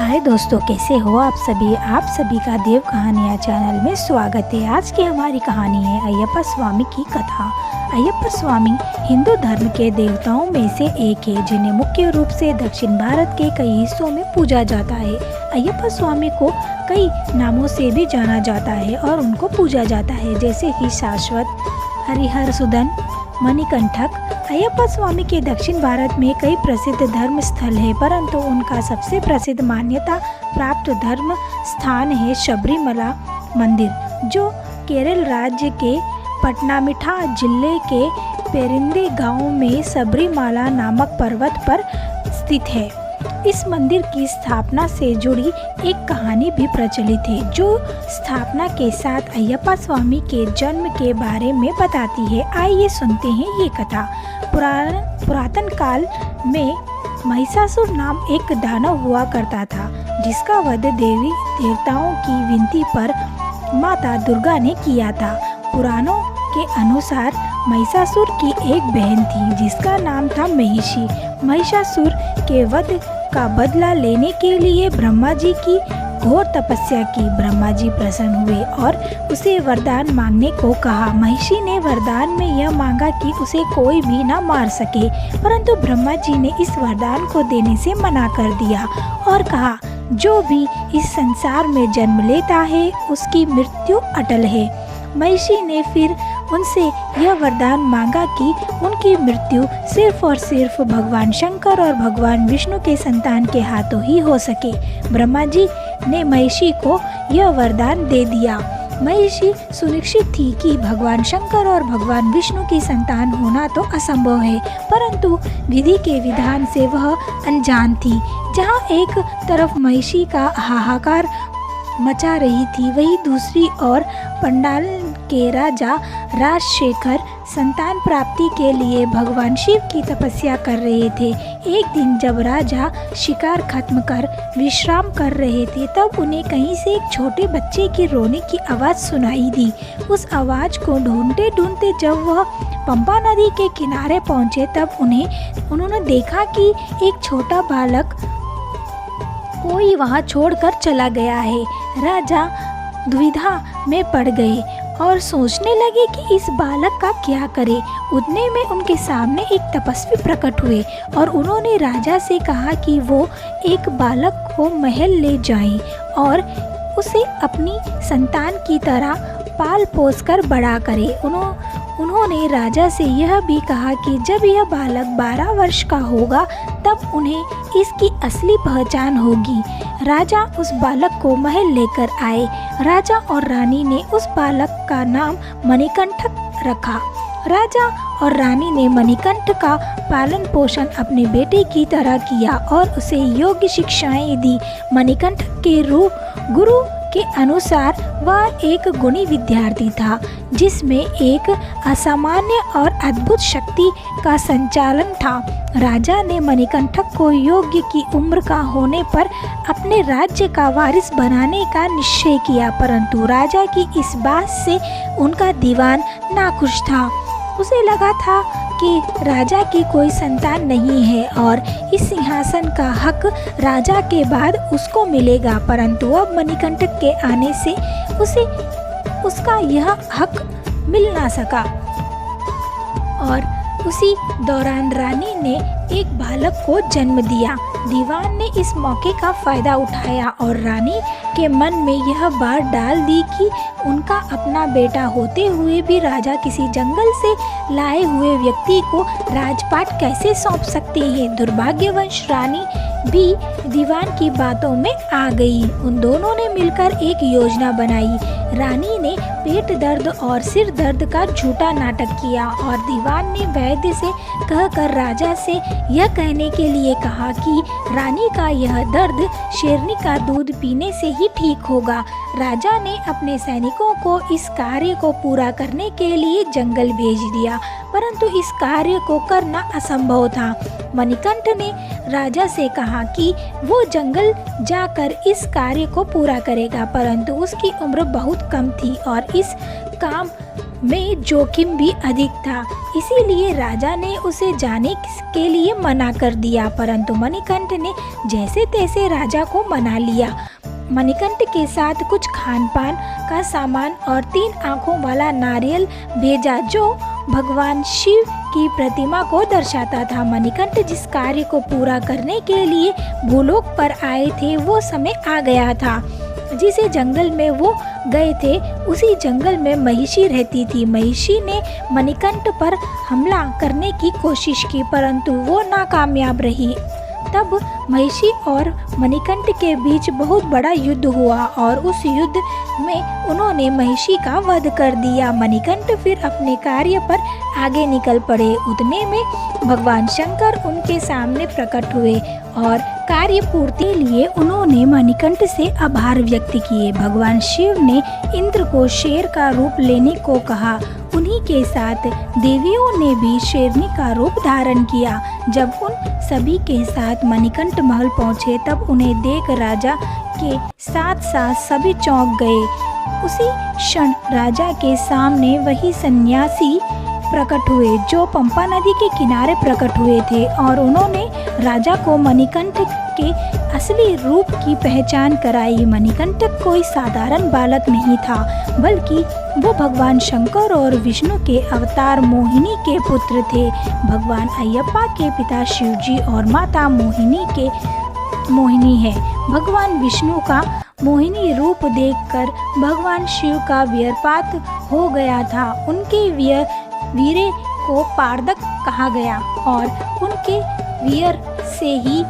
हाय दोस्तों, कैसे हो आप सभी का देव कहानियाँ चैनल में स्वागत है। आज की हमारी कहानी है अयप्पा स्वामी की कथा। अयप्पा स्वामी हिंदू धर्म के देवताओं में से एक है, जिन्हें मुख्य रूप से दक्षिण भारत के कई हिस्सों में पूजा जाता है। अयप्पा स्वामी को कई नामों से भी जाना जाता है और उनको पूजा जाता है, जैसे कि शाश्वत, हरिहर सुदन, मणिकंठक। अयप्पा स्वामी के दक्षिण भारत में कई प्रसिद्ध धर्म स्थल है, परंतु उनका सबसे प्रसिद्ध मान्यता प्राप्त धर्म स्थान है शबरीमला मंदिर, जो केरल राज्य के पटनामिठा जिले के पेरिंदे गांव में सबरीमाला नामक पर्वत पर स्थित है। इस मंदिर की स्थापना से जुड़ी एक कहानी भी प्रचलित है, जो स्थापना के साथ अयप्पा स्वामी के जन्म के बारे में बताती है। आइए सुनते हैं ये कथा। पुरातन काल में महिषासुर नाम एक दानव हुआ करता था, जिसका वध देवी देवताओं की विनती पर माता दुर्गा ने किया था। पुराणों के अनुसार महिषासुर की एक बहन थी, जिसका नाम था महिषी। महिषासुर के वध का बदला लेने के लिए ब्रह्मा जी की घोर तपस्या की। ब्रह्मा जी प्रसन्न हुए और उसे वरदान मांगने को कहा। महिषी ने वरदान में यह मांगा कि उसे कोई भी न मार सके, परंतु ब्रह्मा जी ने इस वरदान को देने से मना कर दिया और कहा, जो भी इस संसार में जन्म लेता है उसकी मृत्यु अटल है। महिषी ने फिर उनसे यह वरदान मांगा कि उनकी मृत्यु सिर्फ और सिर्फ भगवान शंकर और भगवान विष्णु के संतान के हाथों ही हो सके। ब्रह्मा जी ने महिषी को यह वरदान दे दिया। महिषी सुनिश्चित थी कि भगवान शंकर और भगवान विष्णु की संतान होना तो असंभव है, परंतु विधि के विधान से वह अनजान थी। जहाँ एक तरफ महिषी का हाहाकार मचा रही थी, वहीं दूसरी ओर पंडाल के राजा राजशेखर संतान प्राप्ति के लिए भगवान शिव की तपस्या कर रहे थे। एक दिन जब राजा शिकार खत्म कर विश्राम कर रहे थे, तब उन्हें कहीं से एक छोटे बच्चे की रोने की आवाज़ सुनाई दी। उस आवाज़ को ढूंढते ढूंढते जब वह पंपा नदी के किनारे पहुंचे, तब उन्होंने देखा कि एक छोटा बालक कोई वहां छोड़कर चला गया है। राजा दुविधा में पड़ गए और सोचने लगे कि इस बालक का क्या करें। उतने में उनके सामने एक तपस्वी प्रकट हुए और उन्होंने राजा से कहा कि वो एक बालक को महल ले जाएं और उसे अपनी संतान की तरह पाल पोस कर बड़ा करें। उन्होंने राजा से यह भी कहा कि जब यह बालक 12 वर्ष का होगा, तब उन्हें इसकी असली पहचान होगी। राजा उस बालक को महल लेकर आए। राजा और रानी ने उस बालक का नाम मणिकंठक रखा। राजा और रानी ने मणिकंठ का पालन पोषण अपने बेटे की तरह किया और उसे योग्य शिक्षाएं दी। मणिकंठ के गुरु के अनुसार वह एक गुणी विद्यार्थी था, जिसमें एक असामान्य और अद्भुत शक्ति का संचालन था। राजा ने मणिकंठक को योग्य की उम्र का होने पर अपने राज्य का वारिस बनाने का निश्चय किया, परंतु राजा की इस बात से उनका दीवान नाखुश था। उसे लगा था कि राजा की कोई संतान नहीं है और इस सिंहासन का हक राजा के बाद उसको मिलेगा, परंतु अब मणिकंठक के आने से उसे उसका यह हक मिल ना सका। और उसी दौरान रानी ने एक बालक को जन्म दिया। दीवान ने इस मौके का फायदा उठाया और रानी के मन में यह बात डाल दी कि उनका अपना बेटा होते हुए भी राजा किसी जंगल से लाए हुए व्यक्ति को राजपाट कैसे सौंप सकते हैं। दुर्भाग्यवश रानी भी दीवान की बातों में आ गई। उन दोनों ने मिलकर एक योजना बनाई। रानी ने पेट दर्द और सिर दर्द का झूठा नाटक किया और दीवान ने वैद्य से कहकर राजा से यह कहने के लिए कहा कि रानी का यह दर्द शेरनी का दूध पीने से ही ठीक होगा। राजा ने अपने सैनिकों को इस कार्य को पूरा करने के लिए जंगल भेज दिया, परंतु इस कार्य को करना असंभव था। मणिकंठ ने राजा से कहा कि वो जंगल जाकर इस कार्य को पूरा करेगा, परंतु उसकी उम्र बहुत कम थी और इस काम में जोखिम भी अधिक था, इसीलिए राजा ने उसे जाने के लिए मना कर दिया। परंतु मणिकंठ ने जैसे तैसे राजा को मना लिया। मणिकंठ के साथ कुछ खान पान का सामान और 3 आँखों वाला नारियल भेजा जो भगवान शिव की प्रतिमा को दर्शाता था। मणिकंठ जिस कार्य को पूरा करने के लिए भूलोक पर आए थे वो समय आ गया था। जिसे जंगल में वो गए थे उसी जंगल में महिषी रहती थी। महिषी ने मणिकंठ पर हमला करने की कोशिश की परंतु वो नाकामयाब रही। तब महिषी और मणिकंठ के बीच बहुत बड़ा युद्ध हुआ और उस युद्ध में उन्होंने महिषी का वध कर दिया। मणिकंठ फिर अपने कार्य पर आगे निकल पड़े। उतने में भगवान शंकर उनके सामने प्रकट हुए और कार्य पूर्ति के लिए उन्होंने मणिकंठ से आभार व्यक्त किए। भगवान शिव ने इंद्र को शेर का रूप लेने को कहा। उन्हीं के साथ देवियों ने भी शेरनी का रूप धारण किया। जब उन सभी के साथ मणिकंठ महल पहुँचे तब उन्हें देख राजा के साथ साथ सभी चौंक गए। उसी क्षण राजा के सामने वही सन्यासी प्रकट हुए जो पंपा नदी के किनारे प्रकट हुए थे और उन्होंने राजा को मणिकंठ के असली रूप की पहचान कराई। मणिकंठ कोई साधारण बालक नहीं था बल्कि वो भगवान शंकर और विष्णु के अवतार मोहिनी के पुत्र थे। भगवान अयप्पा के पिता शिवजी और माता मोहिनी है। भगवान विष्णु का मोहिनी रूप देखकर भगवान शिव का वीरपात हो गया था। उनके वीरे को पारदक कहा गया और उनके वीर से ही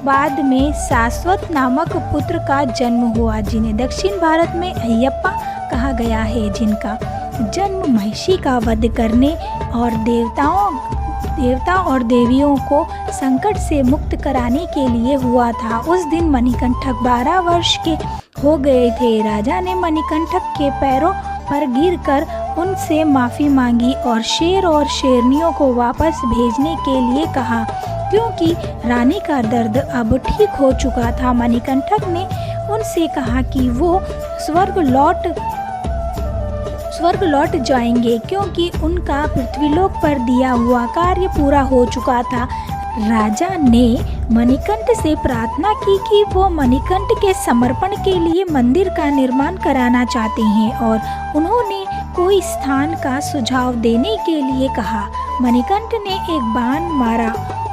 बाद में शाश्वत नामक पुत्र का जन्म हुआ जिन्हें दक्षिण भारत में अयप्पा कहा गया है, जिनका जन्म महिषी का वध करने और देवता और देवियों को संकट से मुक्त कराने के लिए हुआ था। उस दिन मणिकंठक 12 वर्ष के हो गए थे। राजा ने मणिकंठक के पैरों पर गिरकर उनसे माफ़ी मांगी और शेर और शेरनियों को वापस भेजने के लिए कहा क्योंकि रानी का दर्द अब ठीक हो चुका था। मणिकंठक ने उनसे कहा कि वो स्वर्ग लौट जाएंगे क्योंकि उनका पृथ्वीलोक पर दिया हुआ कार्य पूरा हो चुका था। राजा ने मणिकंठ से प्रार्थना की कि वो मणिकंठ के समर्पण के लिए मंदिर का निर्माण कराना चाहते हैं और उन्होंने कोई स्थान का सुझाव देने के लिए कहा। मणिकंठ ने एक बाण मारा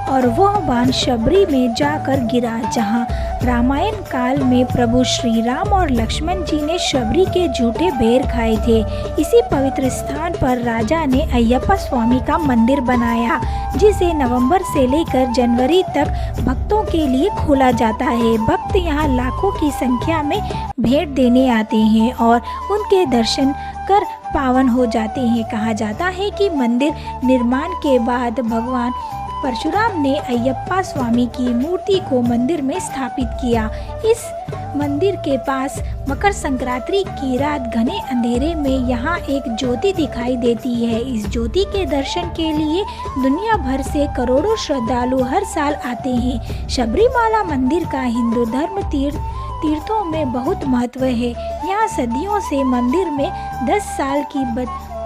और वह बाण शबरी में जाकर गिरा जहां रामायण काल में प्रभु श्री राम और लक्ष्मण जी ने शबरी के झूठे बेर खाए थे। इसी पवित्र स्थान पर राजा ने अयप्पा स्वामी का मंदिर बनाया जिसे नवंबर से लेकर जनवरी तक भक्तों के लिए खोला जाता है। भक्त यहाँ लाखों की संख्या में भेंट देने आते हैं और उनके दर्शन कर पावन हो जाते हैं। कहा जाता है कि मंदिर निर्माण के बाद भगवान परशुराम ने अयप्पा स्वामी की मूर्ति को मंदिर में स्थापित किया। इस मंदिर के पास मकर संक्रांति की रात घने अंधेरे में यहाँ एक ज्योति दिखाई देती है। इस ज्योति के दर्शन के लिए दुनिया भर से करोड़ों श्रद्धालु हर साल आते हैं। शबरीमाला मंदिर का हिंदू धर्म तीर्थों में बहुत महत्व है। यहाँ सदियों से मंदिर में 10 साल की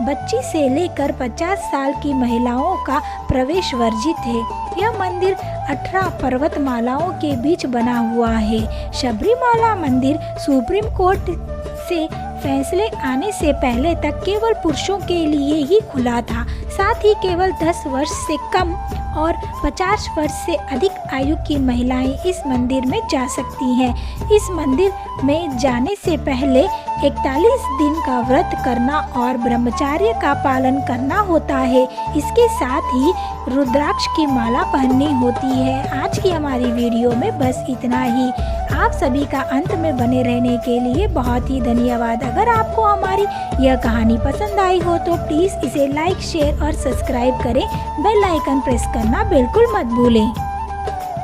बच्ची से लेकर 50 साल की महिलाओं का प्रवेश वर्जित है। यह मंदिर 18 पर्वतमालाओं के बीच बना हुआ है। शबरीमाला मंदिर सुप्रीम कोर्ट से फैसले आने से पहले तक केवल पुरुषों के लिए ही खुला था। साथ ही केवल 10 वर्ष से कम और 50 वर्ष से अधिक आयु की महिलाएं इस मंदिर में जा सकती हैं। इस मंदिर में जाने से पहले 41 दिन का व्रत करना और ब्रह्मचर्य का पालन करना होता है। इसके साथ ही रुद्राक्ष की माला पहननी होती है। आज की हमारी वीडियो में बस इतना ही। आप सभी का अंत में बने रहने के लिए बहुत ही धन्यवाद। अगर आपको हमारी यह कहानी पसंद आई हो तो प्लीज़ इसे लाइक, शेयर और सब्सक्राइब करें। बेल आइकन प्रेस करना बिल्कुल मत भूलें।